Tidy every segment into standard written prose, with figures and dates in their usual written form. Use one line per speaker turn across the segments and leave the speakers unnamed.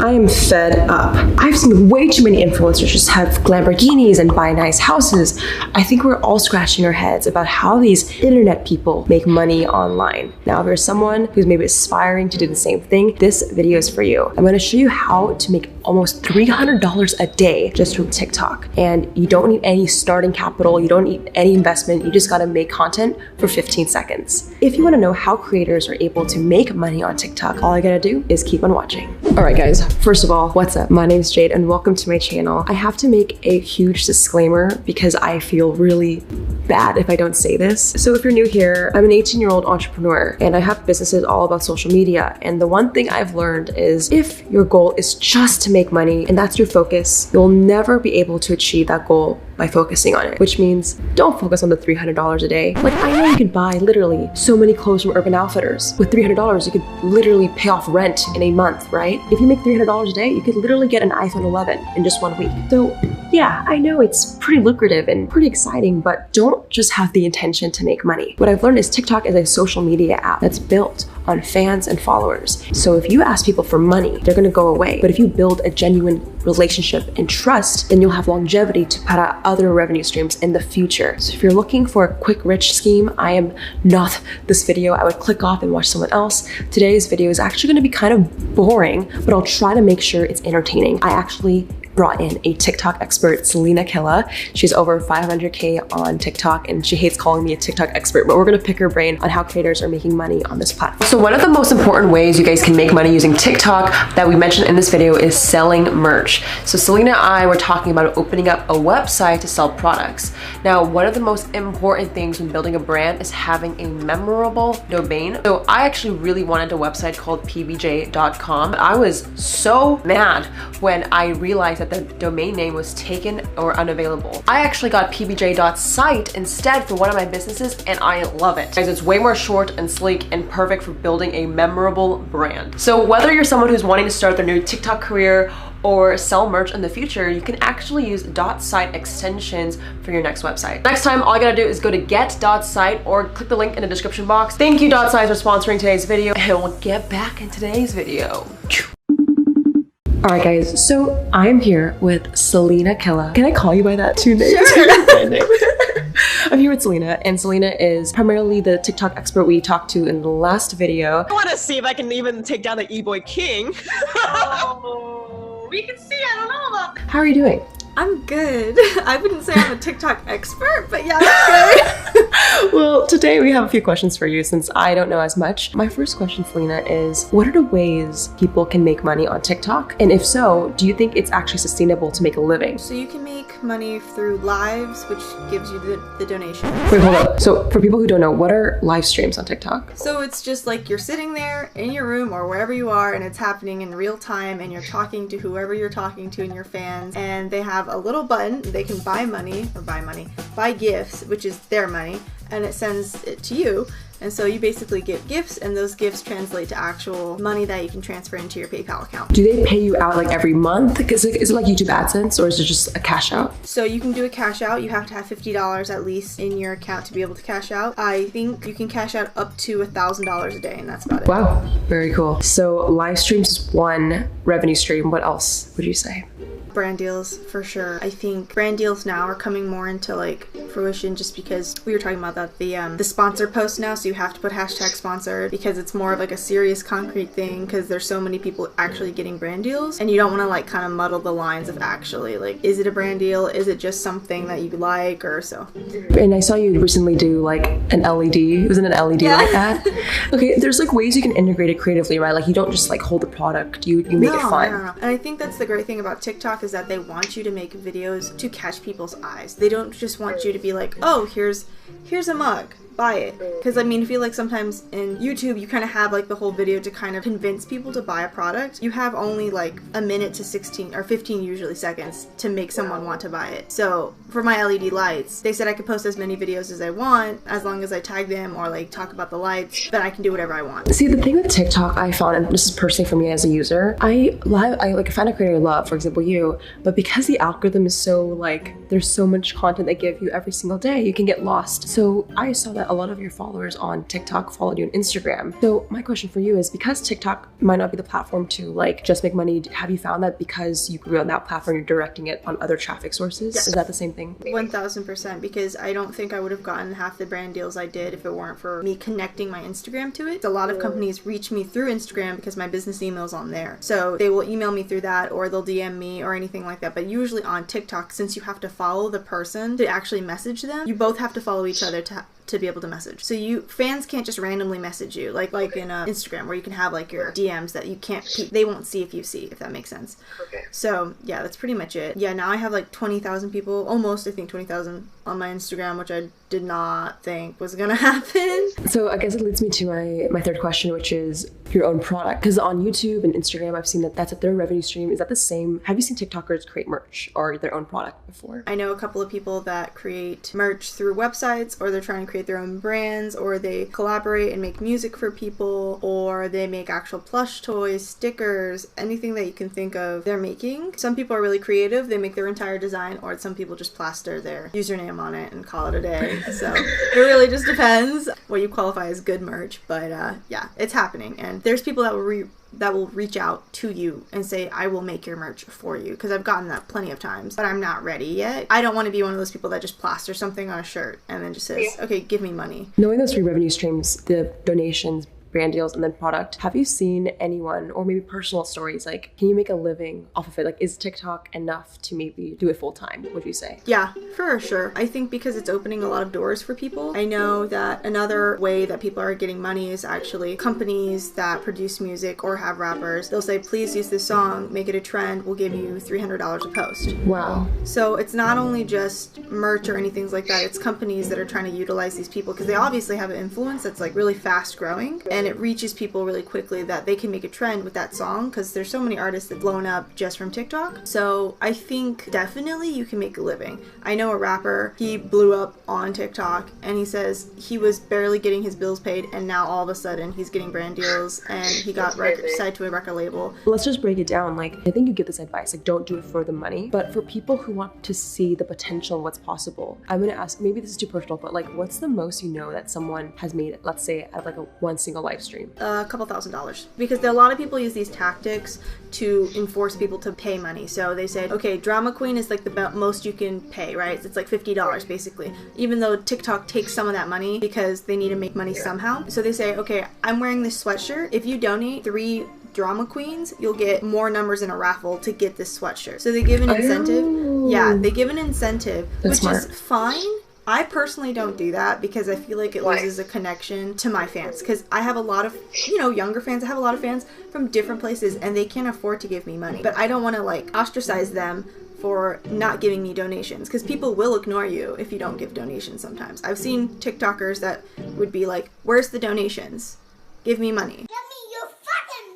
I am fed up. I've seen way too many influencers just have Lamborghinis and buy nice houses. I think we're all scratching our heads about how these internet people make money online. Now, if you're someone who's maybe aspiring to do the same thing, this video is for you. I'm gonna show you how to make almost $300 a day just from TikTok. And you don't need any starting capital, you don't need any investment, you just gotta make content for 15 seconds. If you wanna know how creators are able to make money on TikTok, all I gotta do is keep on watching. All right guys, first of all, what's up? My name is Jade and welcome to my channel. I have to make a huge disclaimer because I feel really bad if I don't say this. So if you're new here, I'm an 18-year-old entrepreneur and I have businesses all about social media. And the one thing I've learned is if your goal is just to make money and that's your focus, you'll never be able to achieve that goal by focusing on it, which means don't focus on the $300 a day. Like, I know you could buy literally so many clothes from Urban Outfitters. With $300, you could literally pay off rent in a month, right? If you make $300 a day, you could literally get an iPhone 11 in just 1 week. So yeah, I know it's pretty lucrative and pretty exciting, but don't just have the intention to make money. What I've learned is TikTok is a social media app that's built on fans and followers. So if you ask people for money, they're gonna go away. But if you build a genuine relationship and trust, then you'll have longevity to put out other revenue streams in the future. So if you're looking for a quick rich scheme, I am not this video. I would click off and watch someone else. Today's video is actually gonna be kind of boring, but I'll try to make sure it's entertaining. I actually brought in a TikTok expert, Selena Killa. She's over 500K on TikTok and she hates calling me a TikTok expert, but we're gonna pick her brain on how creators are making money on this platform. So one of the most important ways you guys can make money using TikTok that we mentioned in this video is selling merch. So Selena and I were talking about opening up a website to sell products. Now, one of the most important things when building a brand is having a memorable domain. So I actually really wanted a website called pbj.com. I was so mad when I realized that the domain name was taken or unavailable. I actually got pbj.site instead for one of my businesses and I love it. Guys, it's way more short and sleek and perfect for building a memorable brand. So whether you're someone who's wanting to start their new TikTok career or sell merch in the future, you can actually use .site extensions for your next website. Next time, all you gotta do is go to get.site or click the link in the description box. Thank you .site for sponsoring today's video and we'll get back in today's video. All right guys, so I'm here with Selena Killa. Can I call you by that too? Sure. I'm here with Selena, and Selena is primarily the TikTok expert we talked to in the last video.
I want to see if I can even take down the e-boy king. Oh, we can see, I don't know about that.
How are you doing?
I'm good. I wouldn't say I'm a TikTok expert, but yeah, I'm good.
Well, today we have a few questions for you since I don't know as much. My first question, Selena, is what are the ways people can make money on TikTok? And if so, do you think it's actually sustainable to make a living?
So you can make money through lives, which gives you the donation.
Wait, hold up. So for people who don't know, what are live streams on TikTok?
So it's just like you're sitting there in your room or wherever you are and it's happening in real time and you're talking to whoever you're talking to and your fans, and they have a little button, they can buy gifts, which is their money, and it sends it to you. And so you basically get gifts and those gifts translate to actual money that you can transfer into your PayPal account.
Do they pay you out like every month? Is it like YouTube AdSense or is it just a cash out?
So you can do a cash out. You have to have $50 at least in your account to be able to cash out. I think you can cash out up to $1,000 a day and that's about it.
Wow, very cool. So live streams is one revenue stream. What else would you say?
Brand deals for sure. I think brand deals now are coming more into like fruition just because we were talking about that the sponsor post now, so you have to put hashtag sponsored because it's more of like a serious concrete thing because there's so many people actually getting brand deals and you don't want to like kind of muddle the lines of actually like, is it a brand deal, is it just something that you like, or so.
And I saw you recently do like an LED. It was in an LED like that. Okay, there's like ways you can integrate it creatively, right? Like you don't just like hold the product, you make it fun.
No. And I think that's the great thing about TikTok is that they want you to make videos to catch people's eyes. They don't just want you to be like, oh, here's a mug, buy it. Because I mean, I feel like sometimes in YouTube you kind of have like the whole video to kind of convince people to buy a product. You have only like a minute to 16 or 15 usually seconds to make someone want to buy it. So for my LED lights, they said I could post as many videos as I want as long as I tag them or like talk about the lights, but I can do whatever I want.
See, the thing with TikTok I found, and this is personally for me as a user, I like find a creator I love, for example you, but because the algorithm is so like, there's so much content they give you every single day, you can get lost. So I saw that a lot of your followers on TikTok followed you on Instagram. So my question for you is, because TikTok might not be the platform to like just make money, have you found that because you grew on that platform, you're directing it on other traffic sources?
Yes.
Is that the same thing?
1000%, because I don't think I would have gotten half the brand deals I did if it weren't for me connecting my Instagram to it. A lot of companies reach me through Instagram because my business email is on there. So they will email me through that, or they'll DM me or anything like that. But usually on TikTok, since you have to follow the person to actually message them, you both have to follow each other to be able to message. So fans can't just randomly message you like in Instagram, where you can have like your DMs that you can't, they won't see if that makes sense.
Okay.
So yeah, that's pretty much it. Yeah, now I have like 20,000 people, almost, I think 20,000 on my Instagram, which I did not think was gonna happen.
So I guess it leads me to my third question, which is your own product. Because on YouTube and Instagram, I've seen that that's their revenue stream. Is that the same? Have you seen TikTokers create merch or their own product before?
I know a couple of people that create merch through websites, or they're trying to create their own brands, or they collaborate and make music for people, or they make actual plush toys, stickers, anything that you can think of they're making. Some people are really creative. They make their entire design, or some people just plaster their username on it and call it a day. So it really just depends what you qualify as good merch. But yeah, it's happening. And there's people that will reach out to you and say, I will make your merch for you, because I've gotten that plenty of times, but I'm not ready yet. I don't want to be one of those people that just plaster something on a shirt and then just says, okay, give me money.
Knowing those three revenue streams, the donations, brand deals, and then product, have you seen anyone, or maybe personal stories, like, can you make a living off of it? Like, is TikTok enough to maybe do it full time, would you say?
Yeah, for sure. I think because it's opening a lot of doors for people. I know that another way that people are getting money is actually companies that produce music or have rappers. They'll say, please use this song, make it a trend, we'll give you $300 a post.
Wow.
So it's not only just merch or anything like that, it's companies that are trying to utilize these people, because they obviously have an influence that's like really fast growing, and it reaches people really quickly that they can make a trend with that song, because there's so many artists that blown up just from TikTok. So I think definitely you can make a living. I know a rapper, he blew up on TikTok, and he says he was barely getting his bills paid, and now all of a sudden he's getting brand deals, and he got signed to a record label.
Let's just break it down. Like, I think you give this advice, like, don't do it for the money, but for people who want to see the potential of what's possible, I'm gonna ask, maybe this is too personal, but like, what's the most you know that someone has made, let's say, out of like one single live stream?
A couple $1,000s, because a lot of people use these tactics to enforce people to pay money. So they say, okay, drama queen is like the most you can pay, right? It's like $50 basically, even though TikTok takes some of that money because they need to make money somehow. So they say, okay, I'm wearing this sweatshirt. If you donate 3 drama queens, you'll get more numbers in a raffle to get this sweatshirt. So they give an incentive. Yeah, they give an incentive, which is fine. I personally don't do that because I feel like it loses a connection to my fans, because I have a lot of, younger fans. I have a lot of fans from different places, and they can't afford to give me money. But I don't want to like ostracize them for not giving me donations, because people will ignore you if you don't give donations sometimes. I've seen TikTokers that would be like, where's the donations? Give me money. Give me your fucking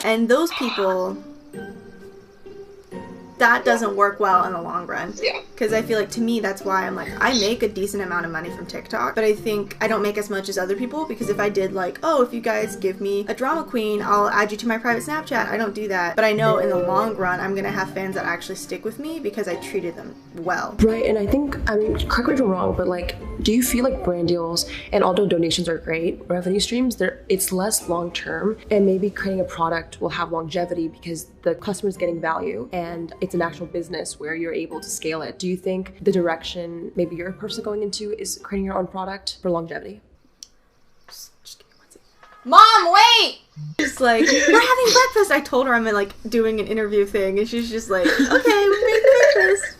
money! And those people, that doesn't work well in the long run.
Yeah.
Because I feel like, to me, that's why I'm like, I make a decent amount of money from TikTok, but I think I don't make as much as other people, because if I did like, oh, if you guys give me a drama queen, I'll add you to my private Snapchat. I don't do that. But I know in the long run, I'm going to have fans that actually stick with me because I treated them well.
Right, and I think, correct me if I'm wrong, but like, do you feel like brand deals, and although donations are great, revenue streams, it's less long-term, and maybe creating a product will have longevity because the customer's getting value, and it's an actual business where you're able to scale it. Do you think the direction maybe you're personally going into is creating your own product for longevity?
Just give me 1 second. Mom, wait! Just like, we're having breakfast. I told her I'm like doing an interview thing, and she's just like, okay, we're making breakfast.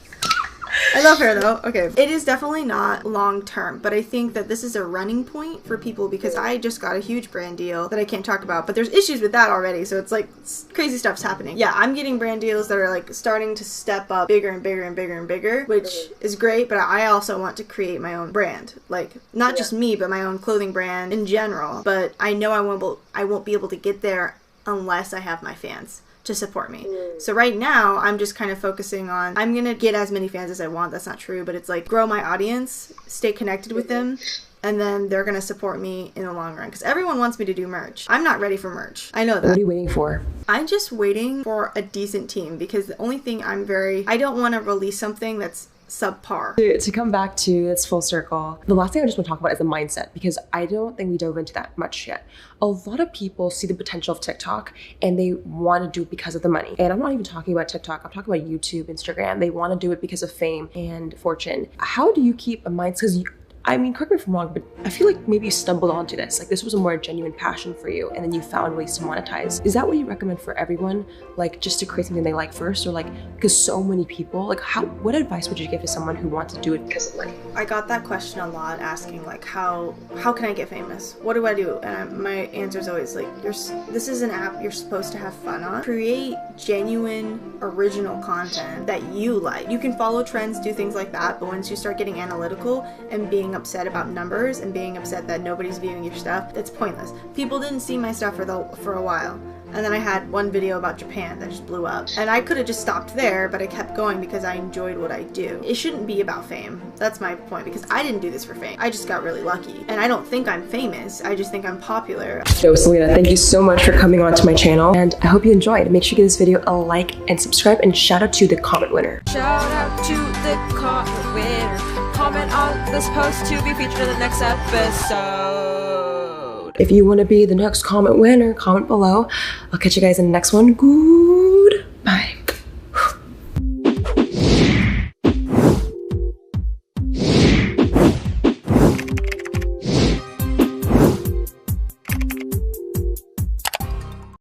I love her though. Okay. It is definitely not long term, but I think that this is a running point for people, because I just got a huge brand deal that I can't talk about, but there's issues with that already. So it's like crazy stuff's happening. Yeah, I'm getting brand deals that are like starting to step up bigger and bigger and bigger and bigger, which is great, but I also want to create my own brand. Like, not just me, but my own clothing brand in general. But I know I won't be able to get there unless I have my fans to support me. So right now, I'm just kind of focusing on, I'm gonna get as many fans as I want. That's not true, but it's like grow my audience, stay connected with them, and then they're gonna support me in the long run. Because everyone wants me to do merch. I'm not ready for merch. I know that.
What are you waiting for?
I'm just waiting for a decent team, because the only thing I don't want to release something that's subpar.
To come back to this full circle, the last thing I just want to talk about is the mindset, because I don't think we dove into that much yet. A lot of people see the potential of TikTok and they want to do it because of the money. And I'm not even talking about TikTok, I'm talking about YouTube, Instagram. They want to do it because of fame and fortune. How do you keep a mindset? Because I mean, correct me if I'm wrong, but I feel like maybe you stumbled onto this. Like this was a more genuine passion for you and then you found ways to monetize. Is that what you recommend for everyone? Like just to create something they like first, or like, because so many people, like what advice would you give to someone who wants to do it because of money?
I got that question a lot, asking like, how can I get famous? What do I do? And my answer is always like, this is an app you're supposed to have fun on. Create genuine, original content that you like. You can follow trends, do things like that, but once you start getting analytical and being upset about numbers and being upset that nobody's viewing your stuff, that's pointless. People didn't see my stuff for a while. And then I had one video about Japan that just blew up. And I could have just stopped there, but I kept going because I enjoyed what I do. It shouldn't be about fame. That's my point, because I didn't do this for fame. I just got really lucky. And I don't think I'm famous. I just think I'm popular.
So Selena, thank you so much for coming on to my channel, and I hope you enjoyed. Make sure you give this video a like and subscribe, and shout out to the comment winner.
Shout out to the comment winner. Comment on this post to be featured in the next episode.
If you want to be the next comment winner, comment below. I'll catch you guys in the next one. Goodbye.